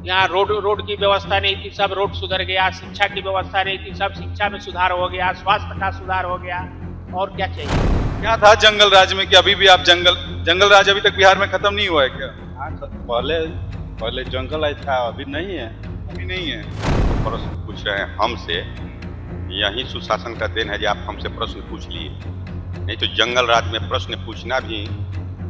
यहाँ road road की व्यवस्था नहीं थी, सब रोड सुधर गया। शिक्षा की व्यवस्था नहीं थी, सब शिक्षा में सुधार हो गया। स्वास्थ्य का सुधार हो गया। और क्या चाहिए? क्या था जंगल राज में कि अभी भी आप जंगल राज अभी तक बिहार में खत्म नहीं हुआ है क्या? हाँ पहले पहले जंगल आज था, अभी नहीं है। अभी नहीं है। प्रश्न पूछ रहे हैं हमसे। यही सुशासन का देन है जो आप हमसे प्रश्न पूछ लिए, नहीं तो जंगल राज में प्रश्न पूछना भी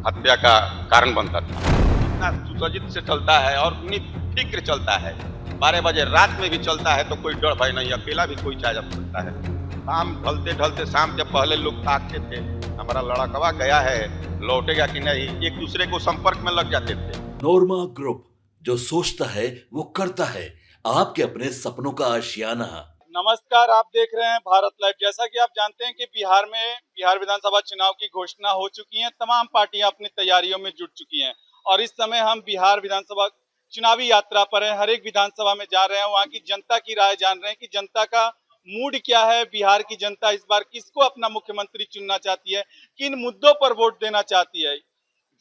हत्या का कारण बनता था। इतना सुसज्जित से चलता है और निफिक्र चलता है। 12 बजे रात में भी चलता है तो कोई डर भय नहीं, अकेला भी कोई जा सकता है। शाम ढलते ढलते शाम के पहले लोग ताकते थे हमारा लड़कवा गया है, लौटेगा कि नहीं, एक दूसरे को संपर्क में लग जाते थे। नोरमा ग्रुप, जो सोचता है वो करता है। आपके अपने सपनों का आशियाना। नमस्कार, आप देख रहे हैं भारत लाइव। जैसा कि आप जानते हैं कि बिहार विधानसभा चुनाव की घोषणा हो चुकी है। तमाम पार्टियां अपनी तैयारियों में जुट चुकी हैं और इस समय हम बिहार विधानसभा चुनावी यात्रा पर हैं। हर एक विधानसभा में जा रहे हैं, वहां की जनता की राय जान रहे हैं कि जनता का मूड क्या है। बिहार की जनता इस बार किसको अपना मुख्यमंत्री चुनना चाहती है, किन मुद्दों पर वोट देना चाहती है,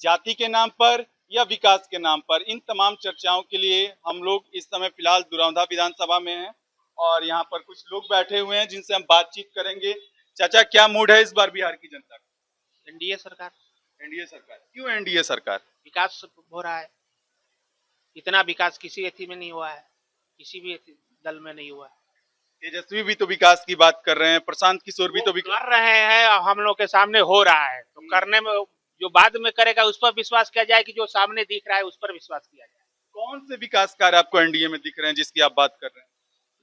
जाति के नाम पर या विकास के नाम पर। इन तमाम चर्चाओं के लिए हम लोग इस समय फिलहाल दुरौंधा विधानसभा में हैं और यहाँ पर कुछ लोग बैठे हुए हैं जिनसे हम बातचीत करेंगे। चाचा, क्या मूड है इस बार बिहार की जनता का? एनडीए सरकार। एनडीए सरकार क्यों? एनडीए सरकार विकास हो रहा है। इतना विकास किसी एथी में नहीं हुआ है, किसी भी दल में नहीं हुआ है। तेजस्वी भी तो विकास की बात कर रहे हैं, प्रशांत किशोर भी तो कर रहे हैं, हम लोग के सामने हो रहा है। तो करने में जो बाद में करेगा उस पर विश्वास किया जाए कि जो सामने दिख रहा है उस पर विश्वास किया जाए। कौन से विकास कार्य आपको एनडीए में दिख रहे हैं जिसकी आप बात कर रहे हैं?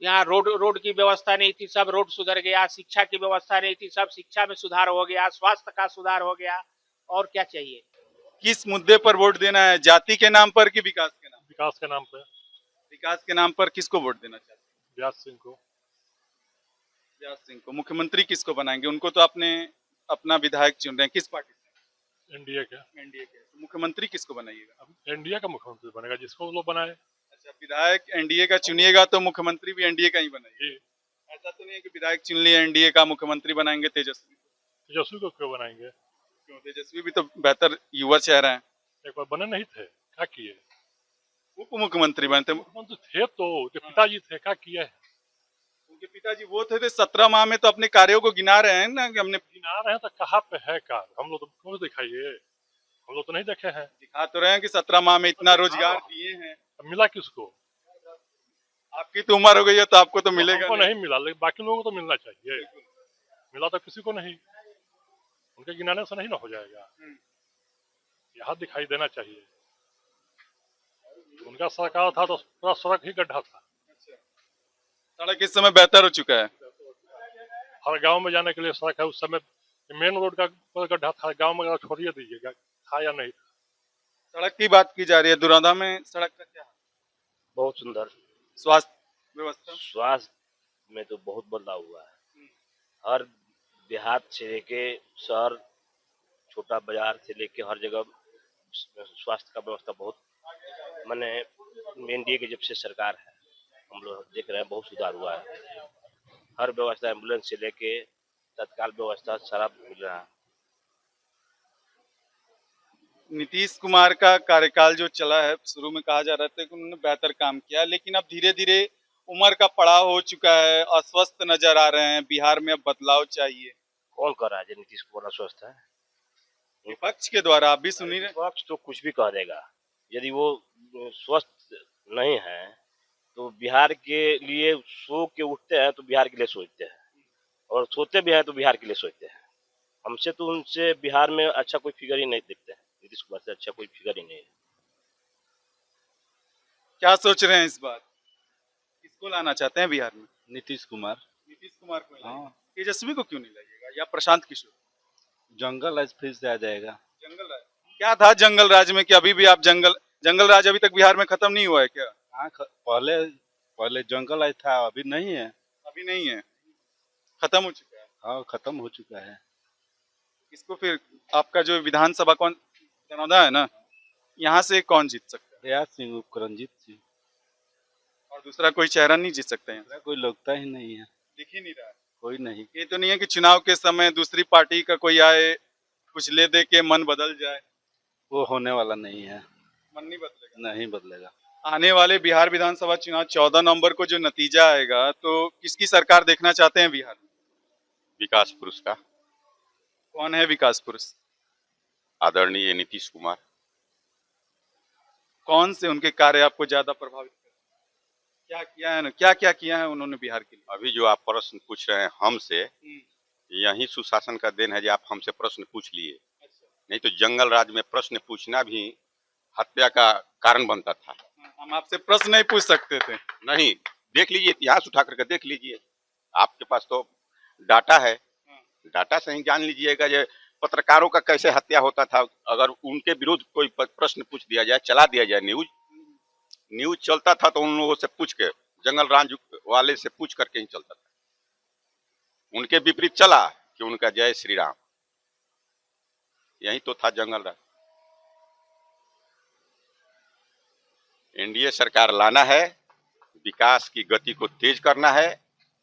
यहाँ रोड रोड की व्यवस्था नहीं थी, सब रोड सुधर गया। शिक्षा की व्यवस्था नहीं थी, सब शिक्षा में सुधार हो गया। स्वास्थ्य का सुधार हो गया। और क्या चाहिए? किस मुद्दे पर वोट देना है, जाति के नाम पर कि विकास के नाम? विकास के नाम पे। विकास के नाम पर किसको वोट देना चाहते हैं? व्यास सिंह को। व्यास सिंह को मुख्यमंत्री किसको बनाएंगे? उनको तो आपने अपना विधायक चुन रहे हैं, किस पार्टी से? एनडीए के। एनडीए के। तो मुख्यमंत्री किसको बनाइएगा? अब एनडीए का मुख्यमंत्री बनेगा जिसको वो लोग बनाए। अच्छा, विधायक एनडीए का चुनिएगा तो मुख्यमंत्री भी एनडीए का ही बनाइए। ऐसा तो नहीं है कि विधायक चुन लिए एनडीए का, मुख्यमंत्री बनाएंगे तेजस्वी को? तेजस्वी को क्यों बनाएंगे? क्यों? तेजस्वी भी तो बेहतर युवा चेहरा है। एक बार बने नहीं थे, क्या किए? उप मुख्यमंत्री बनते। मुख्यमंत्री थे तो उनके पिताजी थे, क्या किए? उनके पिताजी वो थे 17 माह में, तो अपने कार्यों को गिना रहे हैं ना कि हमने। गिना रहे हैं तो कहाँ पे है कार्य? हम लोग तो क्यों दिखाइए, हम लोग तो नहीं देखे हैं। दिखा तो रहे हैं कि 17 माह में इतना रोजगार दिए हैं। अब मिला किसको? आपकी तो उम्र हो गई है तो आपको तो मिलेगा हमको नहीं मिला, लेकिन बाकी लोगों को तो मिलना चाहिए। मिला तो किसी को नहीं, उनके गिनाने से नहीं ना हो जाएगा। यहाँ दिखाई देना चाहिए। उनका सरकार था तो पूरा सड़क ही गड्ढा था। सड़क इस समय बेहतर हो चुका है। हर गांव में जाने के लिए सड़क है। उस समय मेन रोड का गड्ढा था, गांव में अगर छोड़िए दीजिएगा, था या नहीं था। सड़क की बात की जा रही है, दुरौंधा में सड़क का क्या? बहुत सुंदर। स्वास्थ्य व्यवस्था? स्वास्थ्य में तो बहुत बदलाव हुआ है। हर देहात से लेके शहर, छोटा बाजार से लेके हर जगह स्वास्थ्य का व्यवस्था बहुत, माने एनडीए की जब से सरकार है हम लोग देख रहे हैं बहुत सुधार हुआ है। हर व्यवस्था, एम्बुलेंस से लेके तत्काल व्यवस्था सारा मिल रहा है। नीतीश कुमार का कार्यकाल जो चला है, शुरू में कहा जा रहा था कि उन्होंने बेहतर काम किया, लेकिन अब धीरे धीरे उम्र का पड़ाव हो चुका है, अस्वस्थ नजर आ रहे हैं। बिहार में अब बदलाव चाहिए। कौन कर रहा है जो नीतीश कुमार स्वस्थ है? विपक्ष के द्वारा। आप भी सुनी रहे। विपक्ष तो कुछ भी कह देगा। यदि वो स्वस्थ नहीं है तो बिहार के लिए सो के उठते हैं तो बिहार के लिए सोचते हैं, और सोते भी हैं तो बिहार के लिए सोचते हैं। हमसे तो उनसे बिहार में अच्छा कोई फिगर ही नहीं दिखते हैं। नीतीश कुमार से अच्छा कोई फिगर ही नहीं है। क्या सोच रहे हैं इस बार, किसको लाना चाहते हैं बिहार में? नीतीश कुमार। नीतीश कुमार को लाइएगा। हाँ। तेजस्वी को क्यों नहीं लाइएगा, या प्रशांत किशोर? जंगल आज फिर से आ जाएगा। जंगल राज क्या था जंगल राज में कि अभी भी आप जंगल राज अभी तक बिहार में खत्म नहीं हुआ है क्या? हाँ पहले पहले जंगल आज था, अभी नहीं है। अभी नहीं है, खत्म हो चुका है। हाँ खत्म हो चुका है। इसको फिर आपका जो विधानसभा कौन दरौंधा है ना, यहाँ से कौन जीत सकता है? व्यास सिंह, उपकरणजीत सिंह। और दूसरा कोई चेहरा नहीं जीत सकता है? कोई लगता ही नहीं है। दिख ही नहीं रहा है। कोई नहीं। ये तो नहीं है कि चुनाव के समय दूसरी पार्टी का कोई आए, कुछ ले दे के मन बदल जाए? वो होने वाला नहीं है। मन नहीं बदलेगा। नहीं बदलेगा। आने वाले बिहार विधानसभा चुनाव 14 नवंबर को जो नतीजा आएगा तो किसकी सरकार देखना चाहते हैं बिहार में? विकास पुरुष का कौन है विकास पुरुष? आदरणीय नीतीश कुमार। कौन से उनके कार्य आपको ज्यादा प्रभावित करे? क्या किया है, क्या क्या किया है उन्होंने बिहार के लिए? अभी जो आप प्रश्न पूछ रहे हैं हमसे, यही सुशासन का देन है जो आप हमसे प्रश्न पूछ लिए। नहीं तो जंगल राज में प्रश्न पूछना भी हत्या का कारण बनता था। हम आपसे प्रश्न नहीं पूछ सकते थे। नहीं, देख लीजिए, इतिहास उठा करके देख लीजिए, आपके पास तो डाटा है, डाटा से ही जान लीजिएगा ये पत्रकारों का कैसे हत्या होता था। अगर उनके विरुद्ध कोई प्रश्न पूछ दिया जाए, चला दिया जाए, न्यूज चलता था तो उन लोगों से पूछ के, जंगल राज वाले से पूछ करके ही चलता था। उनके विपरीत चला कि उनका जय श्री राम, यही तो था जंगल राज। एनडीए सरकार लाना है, विकास की गति को तेज करना है,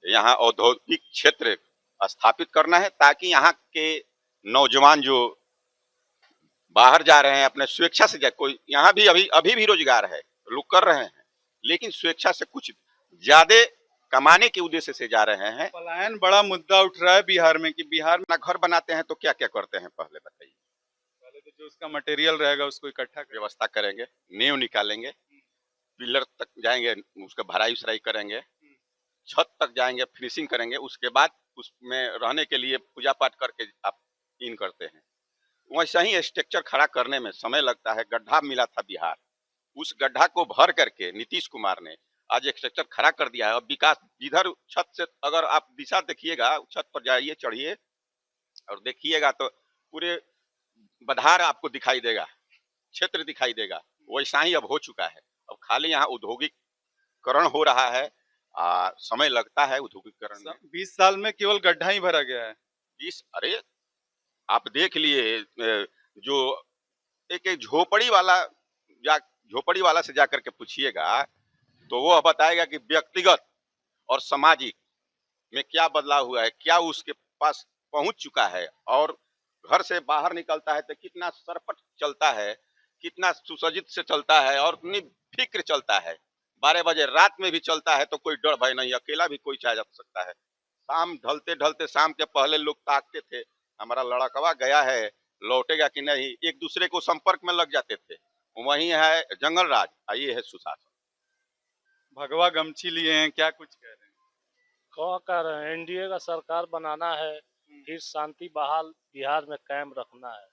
यहाँ औद्योगिक क्षेत्र स्थापित करना है ताकि यहाँ के नौजवान जो बाहर जा रहे हैं अपने स्वेच्छा से कोई यहाँ भी अभी भी रोजगार है, लोग कर रहे हैं, लेकिन स्वेच्छा से कुछ ज्यादा कमाने के उद्देश्य से जा रहे हैं। पलायन बड़ा मुद्दा उठ रहा है बिहार में कि बिहार में अपना घर बनाते हैं तो क्या क्या करते हैं पहले बताइए। पहले तो जो उसका मटेरियल रहेगा उसको इकट्ठा व्यवस्था करेंगे, नींव निकालेंगे, पिलर तक जाएंगे, उसका भराई उसराई करेंगे, छत तक जाएंगे, फिनिशिंग करेंगे, उसके बाद उसमें रहने के लिए पूजा पाठ करके आप इन करते हैं। वैसे ही स्ट्रक्चर खड़ा करने में समय लगता है। गड्ढा मिला था बिहार, उस गड्ढा को भर करके नीतीश कुमार ने आज एक स्ट्रक्चर खड़ा कर दिया है। और विकास जिधर छत से अगर आप दिशा देखिएगा, छत पर जाइए, चढ़िए और देखिएगा तो पूरे बधार आपको दिखाई देगा, क्षेत्र दिखाई देगा। वैसा ही अब हो चुका है। अब खाली यहाँ औद्योगिकरण हो रहा है, समय लगता है औद्योगिकरण में। 20 साल में केवल गड्ढा ही भरा गया है। 20, अरे आप देख लिए, जो एक झोपड़ी वाला से जाकर के पूछिएगा तो वो बताएगा कि व्यक्तिगत और सामाजिक में क्या बदलाव हुआ है, क्या उसके पास पहुंच चुका है, और घर से बाहर निकलता है तो कितना सरपट चलता है, कितना सुसज्जित से चलता है और इतनी फिक्र चलता है। 12 बजे रात में भी चलता है तो कोई डर भय नहीं, अकेला भी कोई जा सकता है। शाम ढलते ढलते, शाम के पहले लोग ताकते थे हमारा लड़कवा गया है, लौटेगा कि नहीं, एक दूसरे को संपर्क में लग जाते थे। वही है जंगल राज, ये है सुशासन। भगवा गमछी लिए हैं, क्या कुछ कह रहे हैं? कह कर रहे हैं एनडीए का सरकार बनाना है, फिर शांति बहाल बिहार में कायम रखना है।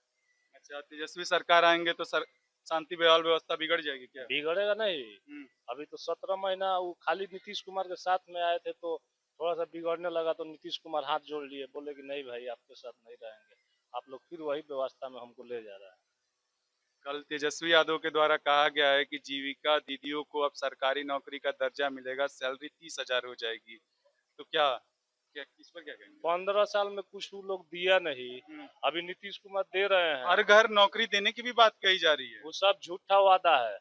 अच्छा, तेजस्वी सरकार आएंगे तो शांति बहाल व्यवस्था बिगड़ जाएगी क्या? बिगड़ेगा नहीं। अभी तो 17 महीना वो खाली नीतीश कुमार के साथ में आए थे तो थोड़ा सा बिगड़ने लगा तो नीतीश कुमार हाथ जोड़ लिए, बोले कि नहीं भाई आपके साथ नहीं रहेंगे, आप लोग फिर वही व्यवस्था में हमको ले जा रहा है। कल तेजस्वी यादव के द्वारा कहा गया है कि जीविका दीदियों को अब सरकारी नौकरी का दर्जा मिलेगा, सैलरी 30,000 हो जाएगी, तो क्या इस पर क्या कहेंगे? 15 साल में कुछ वो लोग दिया नहीं, अभी नीतीश कुमार दे रहे हैं। हर घर नौकरी देने की भी बात कही जा रही है। वो सब झूठा वादा है।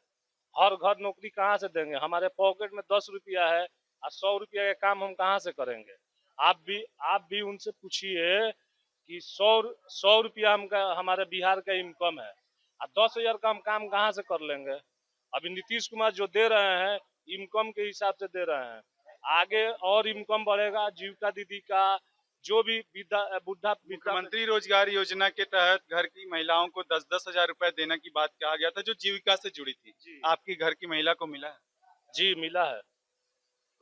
हर घर नौकरी कहाँ से देंगे? हमारे पॉकेट में 10 रुपया है और 100 रुपया का काम हम कहाँ से करेंगे? आप भी उनसे पूछिए कि 100 रुपया हमारे बिहार का इनकम है और 10,000 का हम काम कहाँ से कर लेंगे? अभी नीतीश कुमार जो दे रहे हैं इनकम के हिसाब से दे रहे हैं, आगे और इनकम बढ़ेगा। जीविका दीदी का जो भी बुढ़ा मुख्यमंत्री रोजगार योजना के तहत घर की महिलाओं को 10-10 हजार रुपए देने की बात कहा गया था, जो जीविका से जुड़ी थी। आपकी घर की महिला को मिला है? जी मिला है।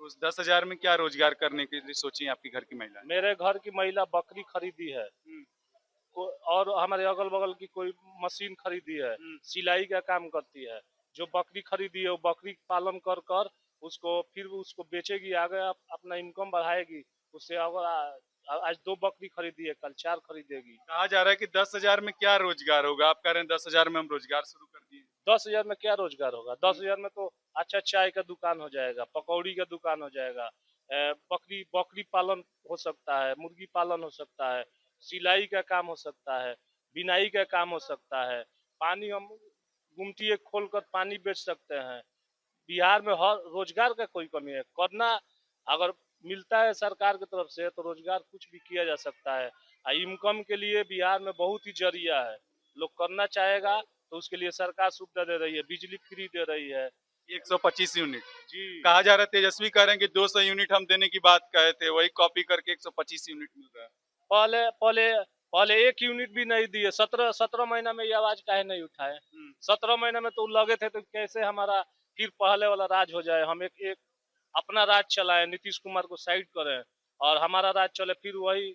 तो उस 10,000 में क्या रोजगार करने के लिए सोची आपकी घर की महिला? मेरे घर की महिला बकरी खरीदी है और हमारे अगल बगल की कोई मशीन खरीदी है, सिलाई का काम करती है। जो बकरी खरीदी है वो बकरी पालन कर उसको बेचेगी, आगे अपना इनकम बढ़ाएगी। उससे अगर आज 2 बकरी खरीदी है, कल 4 खरीदेगी। कहा जा रहा है कि 10,000 में क्या रोजगार होगा? आप कह रहे हैं 10,000 में हम रोजगार शुरू कर दिए। 10,000 में क्या रोजगार होगा? 10,000 में तो अच्छा चाय का दुकान हो जाएगा, पकौड़ी का दुकान हो जाएगा, बकरी पालन हो सकता है, मुर्गी पालन हो सकता है, सिलाई का काम हो सकता है, बिनाई का काम हो सकता है, पानी हम गुमटी खोल कर पानी बेच सकते हैं। बिहार में हर रोजगार का कोई कमी है। करना अगर मिलता है सरकार की तरफ से तो रोजगार कुछ भी किया जा सकता है। इनकम के लिए बिहार में बहुत ही जरिया है। लोग करना चाहेगा तो उसके लिए सरकार सुविधा दे रही है, बिजली फ्री दे रही है, 125 यूनिट जी। कहा जा रहा है, तेजस्वी कह रहे हैं कि 200 यूनिट हम देने की बात कहे थे, वही कॉपी करके 125 यूनिट मिल रहा है। पहले पहले पहले 1 यूनिट भी नहीं दिए। 17 महीना में ये आवाज काहे नहीं उठाए? 17 महीने में तो लगे थे, तो कैसे हमारा फिर पहले वाला राज हो जाए, हम एक अपना राज चलाए, नीतीश कुमार को साइड करें और हमारा राज चले, फिर वही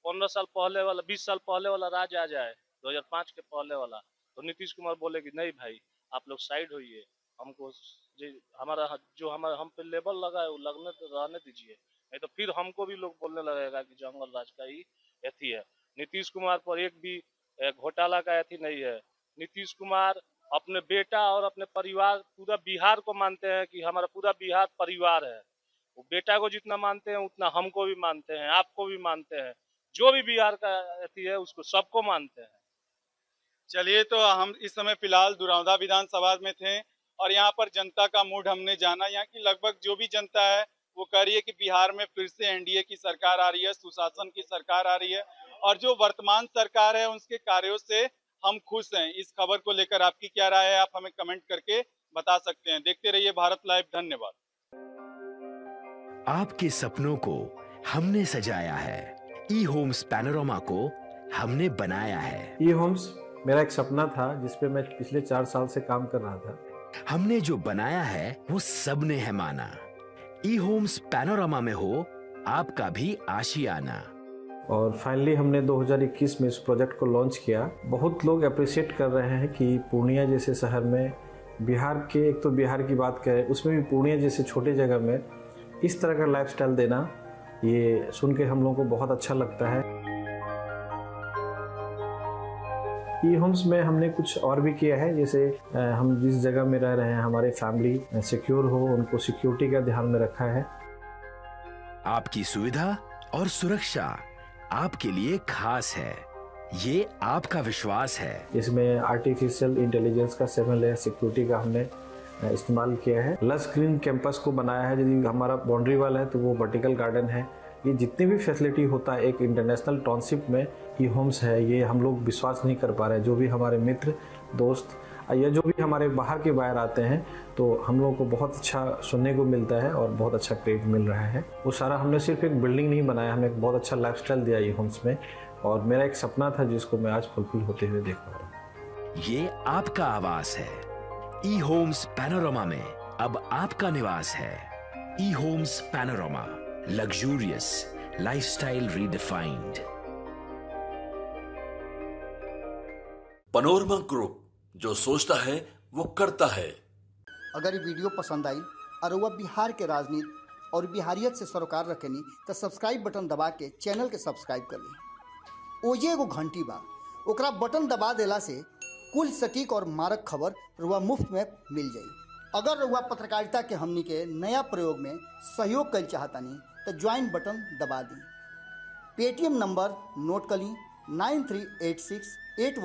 15 साल पहले वाला, 20 साल पहले वाला राज आ जाए, 2005 के पहले वाला। तो नीतीश कुमार बोले कि नहीं भाई, आप लोग साइड होइए, हमको हमारा जो हमारा हम पे लेबल लगा है वो रहने दीजिए, नहीं तो फिर हमको भी लोग बोलने लगेगा कि जंगल राज का ही एथी है। नीतीश कुमार पर एक भी घोटाला का एथी नहीं है। नीतीश कुमार अपने बेटा और अपने परिवार, पूरा बिहार को मानते हैं कि हमारा पूरा बिहार परिवार है। वो बेटा को जितना मानते हैं उतना हमको भी मानते हैं, आपको भी मानते हैं, जो भी बिहार का एथी है उसको सबको मानते हैं। चलिए, तो हम इस समय फिलहाल दुरौदा विधानसभा में थे और यहाँ पर जनता का मूड हमने जाना। यहाँ की लगभग जो भी जनता है वो कह रही है कि बिहार में फिर से एनडीए की सरकार आ रही है, सुशासन की सरकार आ रही है और जो वर्तमान सरकार है उसके कार्यों से हम खुश हैं। इस खबर को लेकर आपकी क्या राय है, आप हमें कमेंट करके बता सकते हैं। देखते रहिए भारत लाइव। धन्यवाद। आपके सपनों को हमने सजाया है, ई होम्स पैनोरमा को हमने बनाया है। ई होम्स मेरा एक सपना था जिस पे मैं पिछले 4 साल से काम कर रहा था। हमने जो बनाया है वो सबने है माना। ई होम्स पैनोरमा में हो आपका भी आशियाना। और फाइनली हमने 2021 में इस प्रोजेक्ट को लॉन्च किया। बहुत लोग अप्रिशिएट कर रहे हैं कि पूर्णिया जैसे शहर में, बिहार के, एक तो बिहार की बात करें उसमें भी पूर्णिया जैसे छोटे जगह में इस तरह का लाइफस्टाइल देना, ये सुन के हम लोगों को बहुत अच्छा लगता है। ई होम्स में हमने कुछ और भी किया है, जैसे हम जिस जगह में रह रहे हैं हमारे फैमिली सिक्योर हो, उनको सिक्योरिटी का ध्यान में रखा है। आपकी सुविधा और सुरक्षा आपके लिए खास है, ये आपका विश्वास है। इसमें आर्टिफिशियल इंटेलिजेंस का 7 लेयर सिक्योरिटी का हमने इस्तेमाल किया है। लस ग्रीन कैंपस को बनाया है। यदि हमारा बाउंड्री वाल है तो वो वर्टिकल गार्डन है। ये जितनी भी फैसिलिटी होता है एक इंटरनेशनल टाउनशिप में ई होम्स है, ये हम लोग विश्वास नहीं कर पा रहे हैं। जो भी हमारे मित्र दोस्त या जो भी हमारे बाहर के बाहर आते हैं तो हम लोगों को बहुत अच्छा सुनने को मिलता है और बहुत अच्छा क्रेडिट मिल रहा है। वो सारा हमने सिर्फ एक बिल्डिंग नहीं बनाया, हमें एक बहुत अच्छा लाइफस्टाइल दिया ई होम्स में, और मेरा एक सपना था जिसको मैं आज फुलफिल होते हुए देख पा रहा हूँ। ये आपका आवास है। ई होम्स पैनोरमा में अब आपका निवास है। E homes panorama, luxurious lifestyle redefined. Panorama group, जो सोचता है वो करता है। अगर ये वीडियो पसंद आई और वह बिहार के राजनीति और बिहारियत से सरोकार रखेनी तो सब्सक्राइब बटन दबा के चैनल के सब्सक्राइब कर ली। ओजे एगो घंटी बा, ओकरा बटन दबा देला से कुल सटीक और मारक खबर रुआ मुफ्त में मिल जाई। अगर रुआ पत्रकारिता के हमनी के नया प्रयोग में सहयोग कर चाहतानी तो ज्वाइन बटन दबा दी। पेटीएम नंबर नोट कर ली 938681